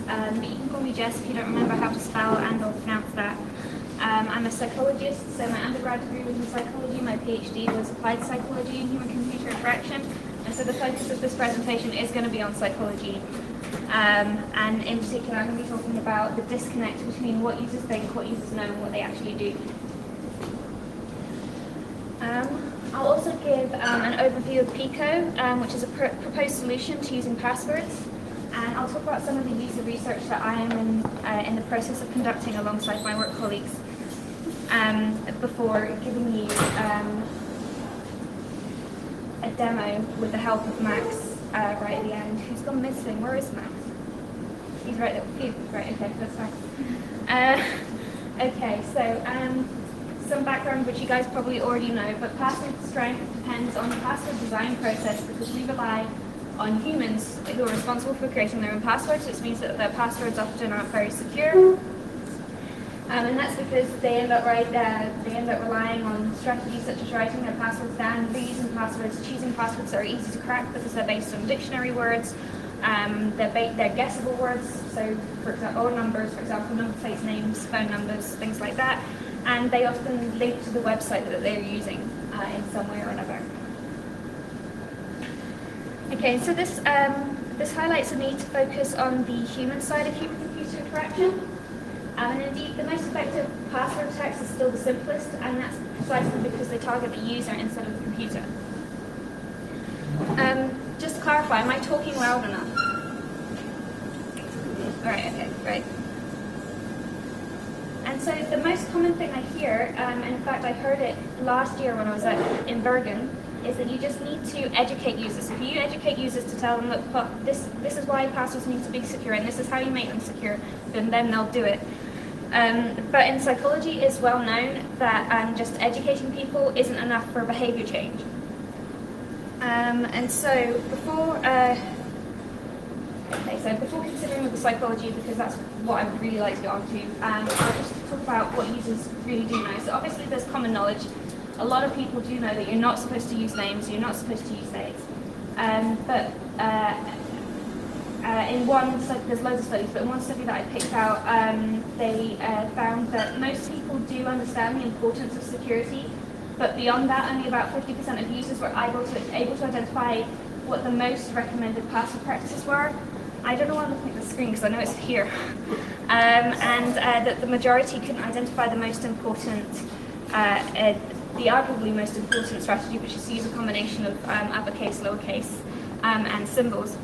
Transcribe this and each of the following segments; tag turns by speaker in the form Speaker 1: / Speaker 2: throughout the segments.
Speaker 1: but you can call me Jess if you don't remember how to spell and or pronounce that. I'm a psychologist, so my undergrad degree was in psychology, my PhD was applied psychology and human-computer interaction, and so the focus of this presentation is going to be on psychology. And in particular, I'm going to be talking about the disconnect between what users think, what users know, and what they actually do. I'll also give an overview of PICO, which is a proposed solution to using passwords. And I'll talk about some of the user research that I am in the process of conducting alongside my work colleagues before giving you a demo with the help of Max right at the end. Who's gone missing? Where is Max? He's right there. Right, okay, that's fine. Okay, so some background which you guys probably already know, but password strength depends on the password design process because we rely on humans who are responsible for creating their own passwords, which means that their passwords often aren't very secure. And that's because they end up relying on strategies such as writing their passwords down, reusing passwords, choosing passwords that are easy to crack because they're based on dictionary words, they're guessable words, so for example, or numbers, for example, number plates, names, phone numbers, things like that, and they often link to the website that they're using in some way or another. Okay, so this highlights the need to focus on the human side of human-computer interaction. And indeed, the most effective password attacks is still the simplest, and that's precisely because they target the user instead of the computer. Just to clarify, am I talking loud enough? Right, okay, right. And so the most common thing I hear, and in fact I heard it last year when I was in Bergen, is that you just need to educate users. If you educate users to tell them, look, this is why passwords need to be secure and this is how you make them secure, then they'll do it. But in psychology, it's well known that just educating people isn't enough for behavior change. And so before considering the psychology, because that's what I would really like to go on to, I'll just talk about what users really do know. So obviously there's common knowledge. A lot of people do know that you're not supposed to use names, you're not supposed to use dates. In one study, there's loads of studies, but in one study that I picked out, they found that most people do understand the importance of security, but beyond that, only about 50% of users were able to identify what the most recommended password practices were. I don't know why I'm looking at the screen because I know it's here. And that the majority couldn't identify the most important, the arguably most important strategy, which is to use a combination of uppercase, lowercase, and symbols.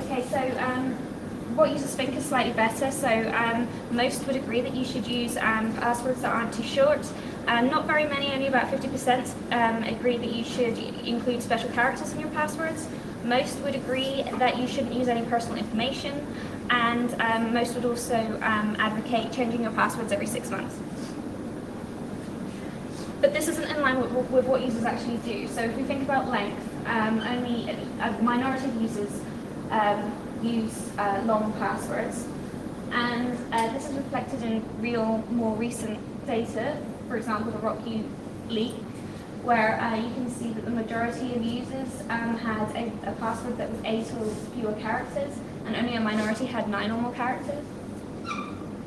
Speaker 1: Okay, so what users think is slightly better. So most would agree that you should use passwords that aren't too short. Not very many, only about 50% agree that you should include special characters in your passwords. Most would agree that you shouldn't use any personal information, and most would also advocate changing your passwords every 6 months. But this isn't in line with what users actually do. So if we think about length, only a minority of users use long passwords, and this is reflected in real, more recent data. For example, the RockU leak, where you can see that the majority of users had a password that was 8 or fewer characters, and only a minority had 9 or more characters.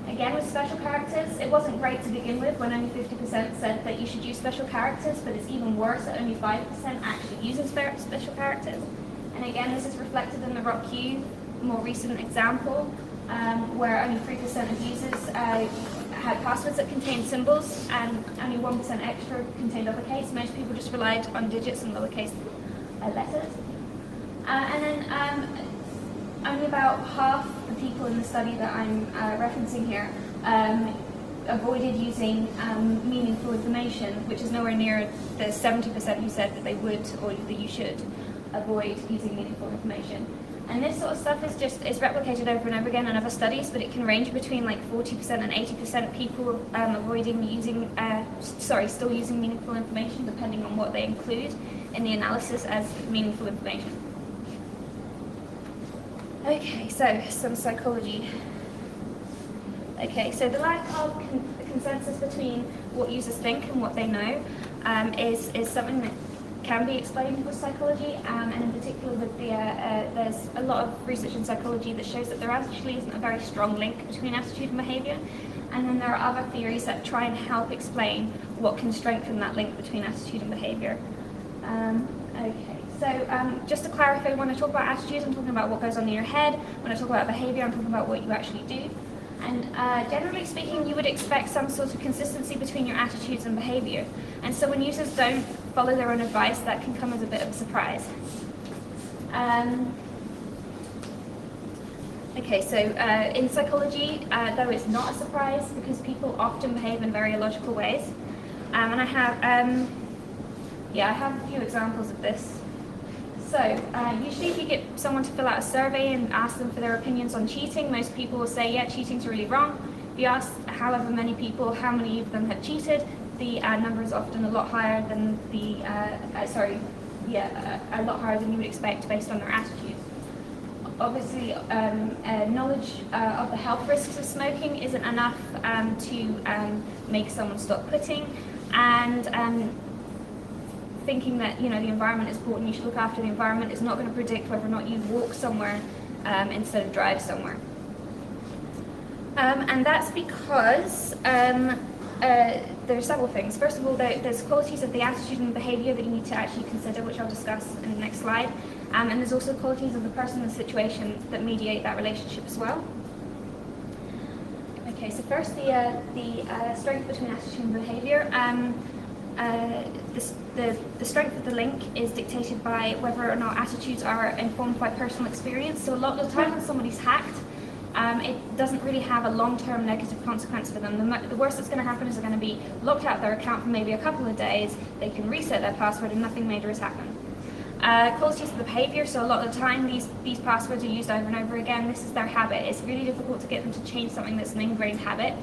Speaker 1: Again, with special characters, it wasn't great to begin with when only 50% said that you should use special characters, but it's even worse that only 5% actually uses special characters. And again, this is reflected in the RockU more recent example, where only 3% of users had passwords that contained symbols, and only 1% extra contained uppercase. Most people just relied on digits and lowercase letters. And then only about half the people in the study that I'm referencing here avoided using meaningful information, which is nowhere near the 70% who said that they would or that you should avoid using meaningful information. And this sort of stuff is replicated over and over again in other studies, but it can range between like 40% and 80% people still using meaningful information, depending on what they include in the analysis as meaningful information. Okay, so some psychology. Okay, so the lack of consensus between what users think and what they know is something that can be explained with psychology, and in particular with the, there's a lot of research in psychology that shows that there actually isn't a very strong link between attitude and behaviour, and then there are other theories that try and help explain what can strengthen that link between attitude and behaviour. Okay, so just to clarify, when I talk about attitudes, I'm talking about what goes on in your head. When I talk about behaviour, I'm talking about what you actually do. And generally speaking, you would expect some sort of consistency between your attitudes and behaviour. And so when users don't follow their own advice, that can come as a bit of a surprise. Okay, so in psychology, though it's not a surprise because people often behave in very illogical ways. And I have a few examples of this. So, usually if you get someone to fill out a survey and ask them for their opinions on cheating, most people will say, yeah, cheating's really wrong. If you ask however many people how many of them have cheated, the number is often a lot higher than a lot higher than you would expect based on their attitudes. Obviously, knowledge of the health risks of smoking isn't enough to make someone stop quitting, and thinking that the environment is important, you should look after the environment, is not going to predict whether or not you walk somewhere instead of drive somewhere. And that's because there are several things. First of all, there's qualities of the attitude and behaviour that you need to actually consider, which I'll discuss in the next slide. And there's also qualities of the person and the situation that mediate that relationship as well. Okay, so first the strength between attitude and behaviour. The strength of the link is dictated by whether or not attitudes are informed by personal experience. So a lot of the time when somebody's hacked, it doesn't really have a long-term negative consequence for them. The worst that's going to happen is they're going to be locked out of their account for maybe a couple of days, they can reset their password and nothing major has happened. Qualities of the behaviour, so a lot of the time these passwords are used over and over again. This is their habit. It's really difficult to get them to change something that's an ingrained habit.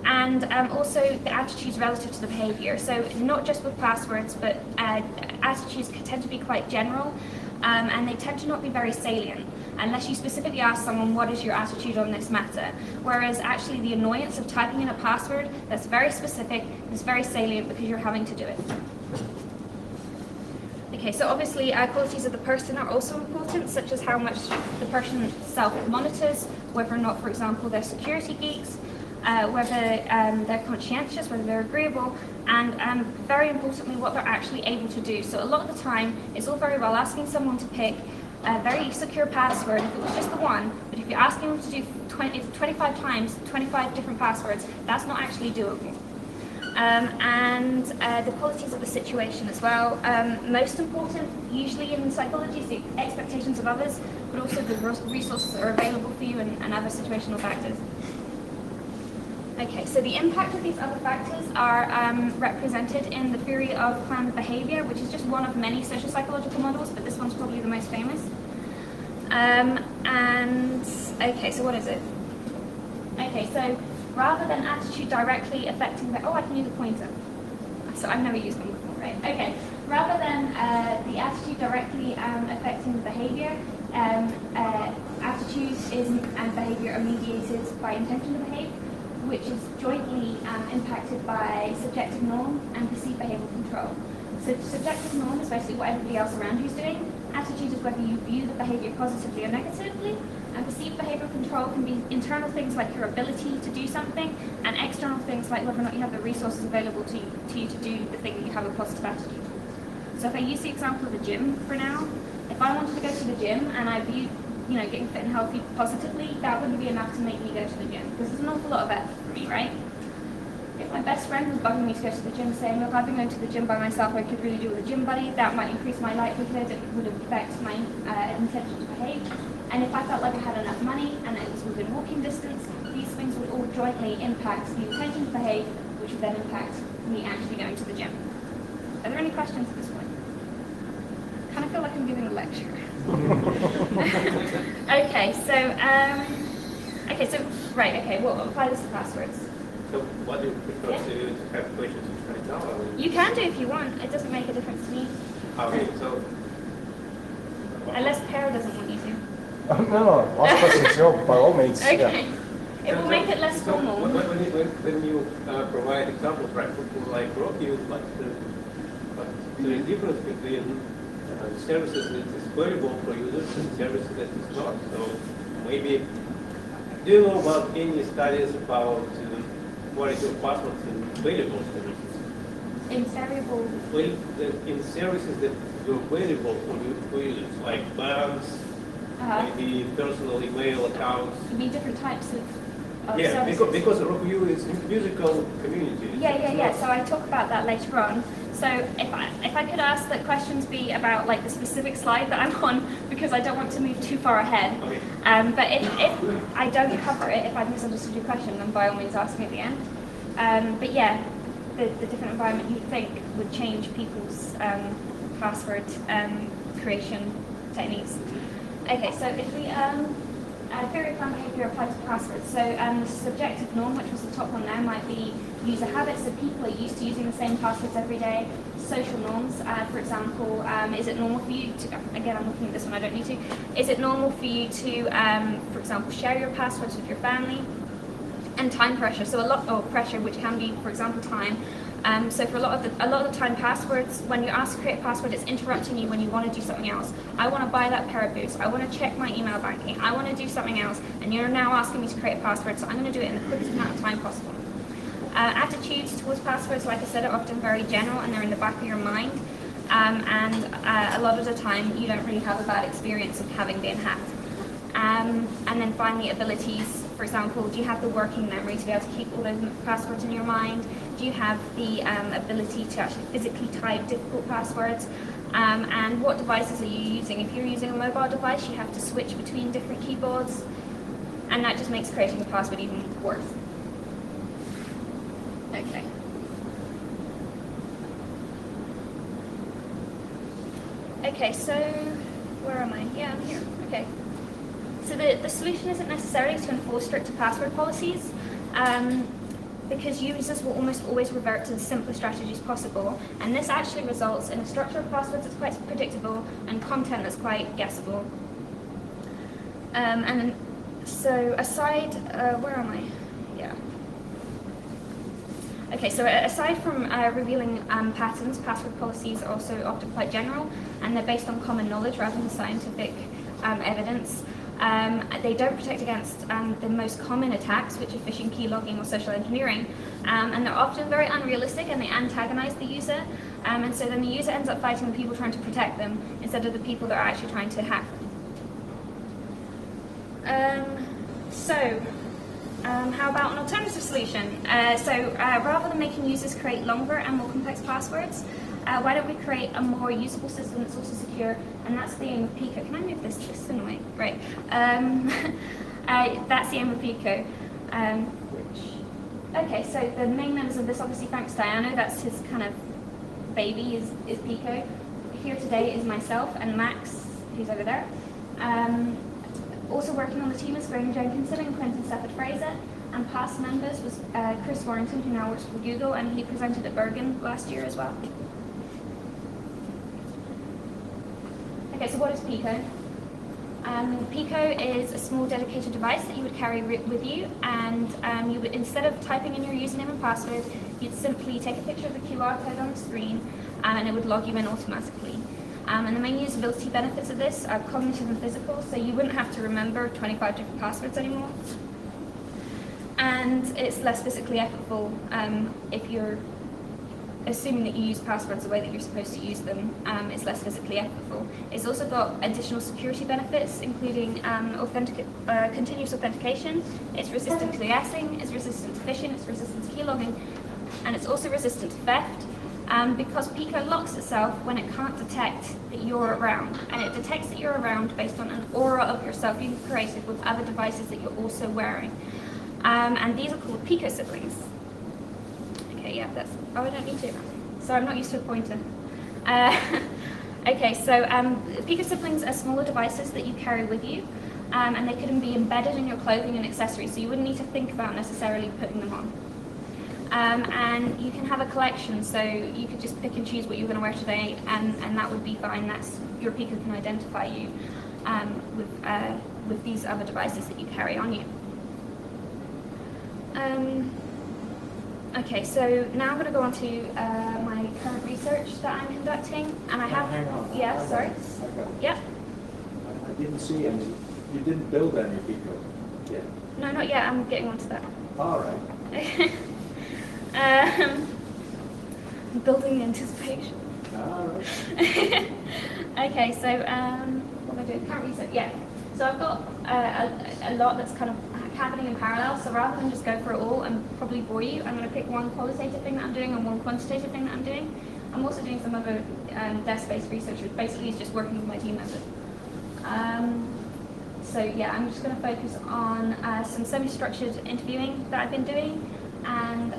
Speaker 1: And also the attitudes relative to the behaviour. So not just with passwords, but attitudes tend to be quite general, and they tend to not be very salient, unless you specifically ask someone, what is your attitude on this matter? Whereas actually the annoyance of typing in a password that's very specific is very salient because you're having to do it. Okay, so obviously qualities of the person are also important, such as how much the person self-monitors, whether or not, for example, they're security geeks, whether they're conscientious, whether they're agreeable, and very importantly, what they're actually able to do. So a lot of the time, it's all very well asking someone to pick a very secure password if it was just the one, but if you're asking them to do 25 times, 25 different passwords, that's not actually doable. And the qualities of the situation as well. Most important, usually in psychology, is the expectations of others, but also the resources that are available for you and other situational factors. Okay, so the impact of these other factors are represented in the theory of planned behaviour, which is just one of many social psychological models, but this one's probably the most famous. Okay, so what is it? Okay, so rather than attitude directly affecting the, I can use a pointer. So I've never used one before, right? Okay, rather than the attitude directly affecting the behaviour, attitudes and behaviour are mediated by intention to behave, which is jointly impacted by subjective norm and perceived behavioural control. So subjective norm is basically what everybody else around you is doing. Attitude is whether you view the behaviour positively or negatively. And perceived behavioural control can be internal things like your ability to do something, and external things like whether or not you have the resources available to you to do the thing that you have a positive attitude. So if I use the example of the gym for now, if I wanted to go to the gym and I viewed getting fit and healthy positively, that wouldn't be enough to make me go to the gym, because there's an awful lot of effort for me, right? If my best friend was bugging me to go to the gym, saying, look, I've been going to the gym by myself, I could really do with a gym buddy, that might increase my likelihood, it would affect my intention to behave. And if I felt like I had enough money and it was within walking distance, these things would all jointly impact the intention to behave, which would then impact me actually going to the gym. Are there any questions at this point? I kind of feel like I'm giving a lecture. We'll apply this to passwords.
Speaker 2: So what do you prefer to have questions to write down?
Speaker 1: You can do if you want. It doesn't make a difference to me.
Speaker 2: Okay, so...
Speaker 1: Unless Per doesn't want you to.
Speaker 3: No, last question, by all means.
Speaker 1: Okay.
Speaker 3: Yeah.
Speaker 1: It will make it less formal.
Speaker 2: When you provide examples, right, for like rock, you like to But there is difference between services that is valuable for users and services that is not. So maybe, do you know about any studies about quality of passwords in valuable services?
Speaker 1: In variable.
Speaker 2: Well, in services that are valuable for users, like banks, maybe personal email accounts.
Speaker 1: You mean different types of
Speaker 2: Yeah,
Speaker 1: services?
Speaker 2: because RockView is a musical community.
Speaker 1: Yeah. So I talk about that later on. So if I could ask that questions be about like the specific slide that I'm on, because I don't want to move too far ahead.
Speaker 2: Okay.
Speaker 1: But if I don't cover it, if I've misunderstood your question, then by all means ask me at the end. But yeah, the different environment you think would change people's password creation techniques. Okay, so if we theory of planned behavior applies to passwords. So the subjective norm, which was the top one there, might be user habits. So people are used to using the same passwords every day. Social norms, for example, is it normal for you to, again I'm looking at this one, I don't need to, is it normal for you to, for example, share your passwords with your family? And time pressure, so a lot of pressure, which can be, for example, time. So for a lot of the time, passwords, when you ask to create a password, it's interrupting you when you want to do something else. I want to buy that pair of boots. I want to check my email banking. I want to do something else, and you're now asking me to create a password, so I'm going to do it in the quickest amount of time possible. Attitudes towards passwords, like I said, are often very general, and they're in the back of your mind. And a lot of the time, you don't really have a bad experience of having been hacked. And then finally, abilities. For example, do you have the working memory to be able to keep all those passwords in your mind? Do you have the ability to actually physically type difficult passwords? And what devices are you using? If you're using a mobile device, you have to switch between different keyboards, and that just makes creating a password even worse. Okay. Okay, so where am I? Yeah, I'm here. Okay. So the solution isn't necessarily to enforce stricter password policies, because users will almost always revert to the simplest strategies possible, and this actually results in a structure of passwords that's quite predictable and content that's quite guessable. And so aside, where am I? Yeah. Okay, so aside from revealing patterns, password policies are also often quite general, and they're based on common knowledge rather than scientific evidence. They don't protect against the most common attacks, which are phishing, keylogging, or social engineering, and they're often very unrealistic, and they antagonize the user, and so then the user ends up fighting the people trying to protect them instead of the people that are actually trying to hack them. How about an alternative solution? Rather than making users create longer and more complex passwords, why don't we create a more usable system that's also secure? And that's the aim of Pico. Can I move this? This is annoying. Right. That's the aim of Pico. Okay, so the main members of this, obviously thanks Diano, that's his kind of baby, is Pico. Here today is myself and Max, who's over there. Also working on the team is Graham Jenkinson and Quentin Stafford-Fraser, and past members was Chris Warrington, who now works for Google, and he presented at Bergen last year as well. Okay, so what is Pico? Pico is a small dedicated device that you would carry with you, and you would, instead of typing in your username and password, you'd simply take a picture of the QR code on the screen, and it would log you in automatically. And the main usability benefits of this are cognitive and physical, so you wouldn't have to remember 25 different passwords anymore. And it's less physically effortful if you're assuming that you use passwords the way that you're supposed to use them. It's less physically effortful. It's also got additional security benefits, including continuous authentication. It's resistant to de-essing, it's resistant to phishing, it's resistant to keylogging, and it's also resistant to theft. Because Pico locks itself when it can't detect that you're around, and it detects that you're around based on an aura of yourself you've created with other devices that you're also wearing. And these are called Pico siblings. Okay, yeah, that's, oh, I don't need to. So I'm not used to a pointer. Okay, so Pico siblings are smaller devices that you carry with you, and they can be embedded in your clothing and accessories, so you wouldn't need to think about necessarily putting them on. And you can have a collection, so you could just pick and choose what you're going to wear today, and that would be fine. That's, your Pico can identify you with these other devices that you carry on you. Okay, so now I'm going to go on to my current research that I'm conducting, and I have.
Speaker 4: Hang on.
Speaker 1: Yeah, sorry.
Speaker 4: Okay.
Speaker 1: Yeah.
Speaker 4: I didn't see any, you didn't build any Pico yet.
Speaker 1: No, not yet. I'm getting on to that.
Speaker 4: All right.
Speaker 1: Building anticipation.
Speaker 4: All right.
Speaker 1: Okay, so what am I doing? Current research. Yeah. So I've got a lot that's kind of happening in parallel. So rather than just go for it all and probably bore you, I'm going to pick one qualitative thing that I'm doing and one quantitative thing that I'm doing. I'm also doing some other desk-based research, which basically is just working with my team method. So yeah, I'm just going to focus on some semi-structured interviewing that I've been doing and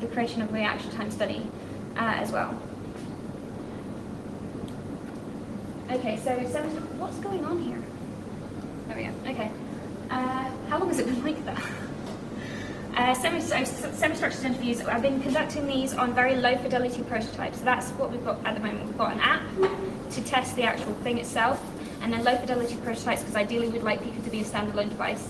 Speaker 1: the creation of reaction time study as well. Okay, so what's going on here? There we go. Okay. How long has it been like that? Semi-structured interviews, I've been conducting these on very low fidelity prototypes. So that's what we've got at the moment. We've got an app to test the actual thing itself, and then low fidelity prototypes because ideally we'd like Pico to be a standalone device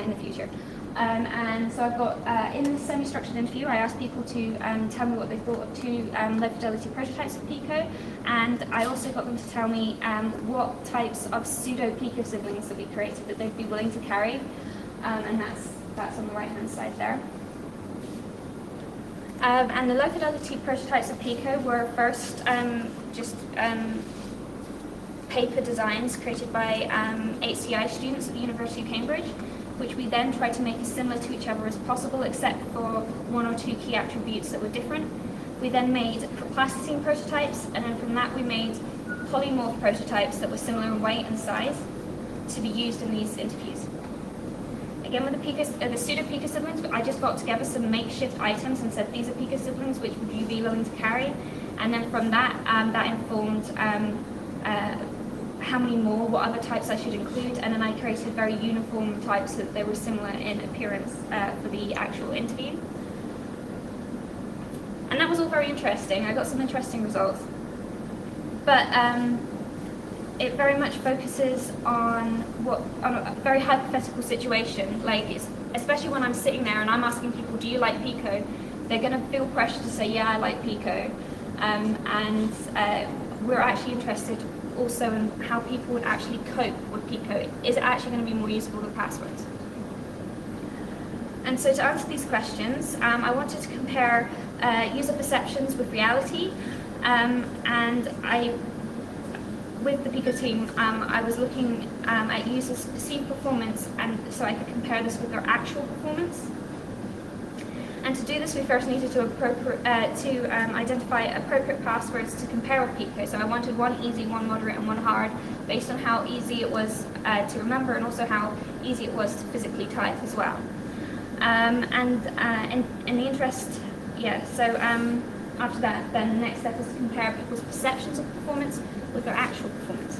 Speaker 1: in the future. And so I've got, in the semi-structured interview, I asked people to tell me what they thought of two low fidelity prototypes of Pico, and I also got them to tell me what types of pseudo Pico siblings that we created that they'd be willing to carry, and that's on the right-hand side there. And the low fidelity prototypes of Pico were first just paper designs created by HCI students at the University of Cambridge, which we then tried to make as similar to each other as possible, except for one or two key attributes that were different. We then made plasticine prototypes, and then from that we made polymorph prototypes that were similar in weight and size to be used in these interviews. Again, with the pseudo Pico siblings, I just got together some makeshift items and said, these are Pico siblings, which would you be willing to carry? And then from that, that informed how many more, what other types I should include, and then I created very uniform types so that they were similar in appearance for the actual interview. And that was all very interesting. I got some interesting results. But it very much focuses on a very hypothetical situation. Like, especially when I'm sitting there and I'm asking people, do you like Pico? They're going to feel pressure to say, yeah, I like Pico. And we're actually interested also in how people would actually cope with Pico. Is it actually going to be more useful than passwords? And so to answer these questions, I wanted to compare user perceptions with reality. With the Pico team, I was looking at users' perceived performance, and so I could compare this with their actual performance. And to do this, we first needed to identify appropriate passwords to compare with Pico. So I wanted one easy, one moderate, and one hard, based on how easy it was to remember, and also how easy it was to physically type as well. In the interest, yeah. So after that, then the next step is to compare people's perceptions of performance with their actual performance.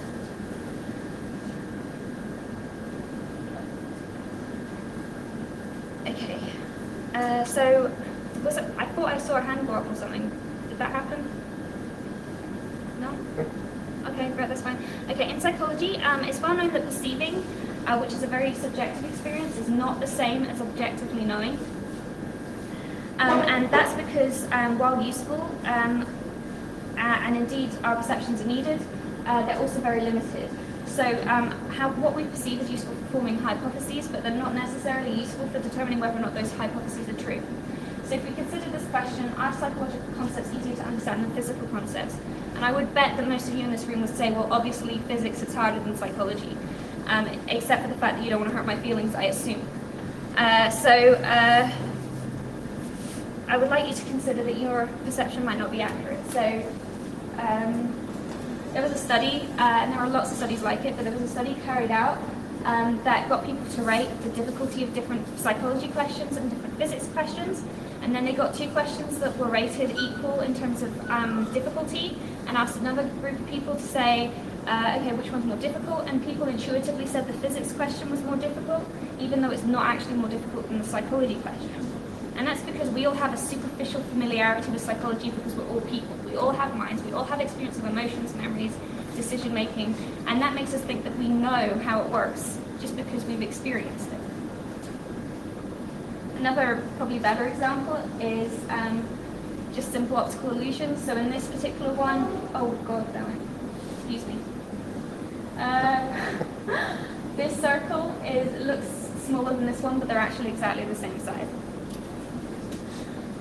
Speaker 1: Okay. So, I thought I saw a hand go up or something. Did that happen? No? Okay, great, that's fine. Okay, in psychology, it's well known that perceiving, which is a very subjective experience, is not the same as objectively knowing. And that's because, while useful, and indeed our perceptions are needed, they're also very limited. So what we perceive as useful for forming hypotheses, but they're not necessarily useful for determining whether or not those hypotheses are true. So if we consider this question, are psychological concepts easier to understand than physical concepts? And I would bet that most of you in this room would say, well, obviously physics is harder than psychology, except for the fact that you don't want to hurt my feelings, I assume. I would like you to consider that your perception might not be accurate. So there was a study, and there are lots of studies like it, but there was a study carried out that got people to rate the difficulty of different psychology questions and different physics questions. And then they got two questions that were rated equal in terms of difficulty, and asked another group of people to say, okay, which one's more difficult? And people intuitively said the physics question was more difficult, even though it's not actually more difficult than the psychology question. And that's because we all have a superficial familiarity with psychology because we're all people. We all have minds, we all have experience of emotions, memories, decision making, and that makes us think that we know how it works just because we've experienced it. Another probably better example is just simple optical illusions. So in this particular one, oh god damn it, excuse me. This circle looks smaller than this one, but they're actually exactly the same size.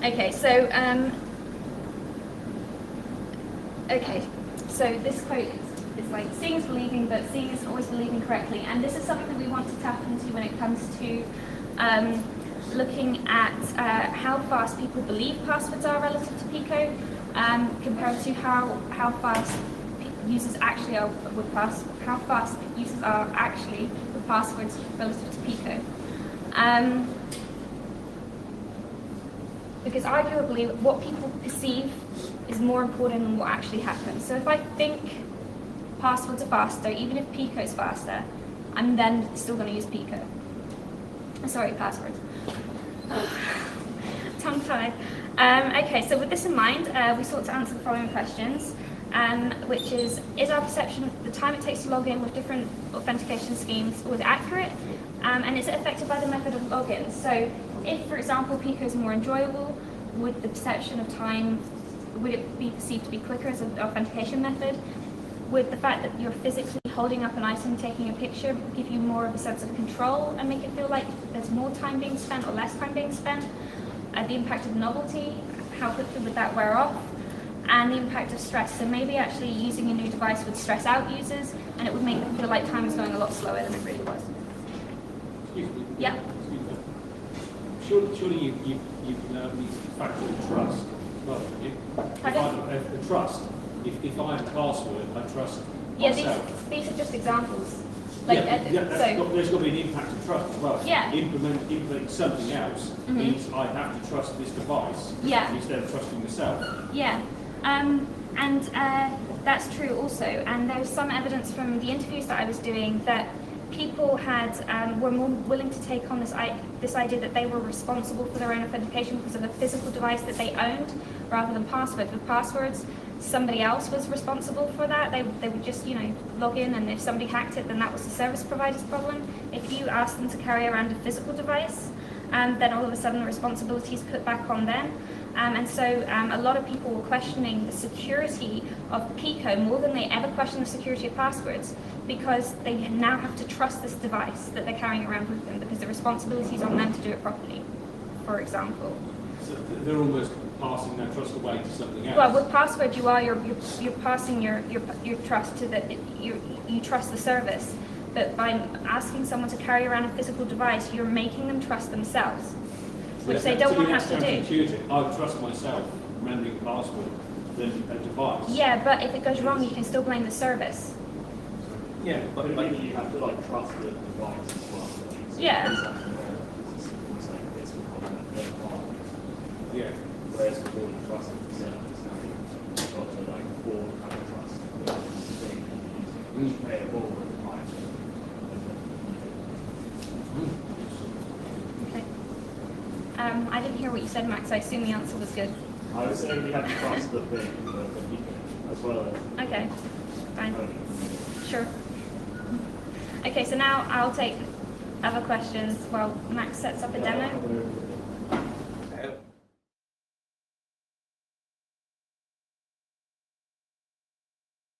Speaker 1: Okay, so this quote is like, seeing is believing, but seeing isn't always believing correctly. And this is something that we want to tap into when it comes to looking at how fast people believe passwords are relative to Pico, compared to how fast users actually are with how fast users are actually with passwords relative to Pico. Because arguably what people perceive is more important than what actually happens. So if I think passwords are faster, even if Pico is faster, I'm then still going to use Pico. Sorry, passwords. Tongue tied. Okay, so with this in mind, we sought to answer the following questions, which is our perception of the time it takes to log in with different authentication schemes was accurate, and is it affected by the method of login? So if, for example, Pico is more enjoyable, would the perception of time, would it be perceived to be quicker as an authentication method? Would the fact that you're physically holding up an item, taking a picture, give you more of a sense of control and make it feel like there's more time being spent or less time being spent? The impact of novelty, how quickly would that wear off? And the impact of stress. So maybe actually using a new device would stress out users, and it would make them feel like time is going a lot slower than it really was.
Speaker 5: Excuse me.
Speaker 1: Yeah.
Speaker 5: Excuse me. Surely you factor in trust. Well, if trust. If I have a password, I trust myself.
Speaker 1: These are just examples.
Speaker 5: There's got to be an impact of trust as well.
Speaker 1: Yeah.
Speaker 5: Implementing something else means I have to trust this device instead of trusting myself.
Speaker 1: Yeah, and that's true also. And there's some evidence from the interviews that I was doing that people were more willing to take on this idea that they were responsible for their own authentication because of a physical device that they owned, rather than passwords. With passwords, somebody else was responsible for that. They would just, log in, and if somebody hacked it, then that was the service provider's problem. If you asked them to carry around a physical device, then all of a sudden the responsibility is put back on them. And so a lot of people were questioning the security of Pico more than they ever questioned the security of passwords, because they now have to trust this device that they're carrying around with them, because the responsibility is on them to do it properly, for example.
Speaker 5: So they're almost passing that trust away to something else.
Speaker 1: Well, with password, you're passing your trust to you trust the service, but by asking someone to carry around a physical device, you're making them trust themselves, which they don't want to have to do.
Speaker 5: I would trust myself remembering the password than a device.
Speaker 1: Yeah, but if it goes wrong, you can still blame the service.
Speaker 2: Yeah, but
Speaker 6: you have to trust the device as well.
Speaker 1: Yeah.
Speaker 5: Yeah.
Speaker 6: Whereas before you trust the service, you've got to form kind of trust. You play a ball with the client.
Speaker 1: Okay. I didn't hear what you said, Max. I assume the answer was good.
Speaker 6: I was saying you have to trust the thing, the people, as well as.
Speaker 1: Okay. Fine. Sure. Okay, so now I'll take other questions while Max sets up a demo.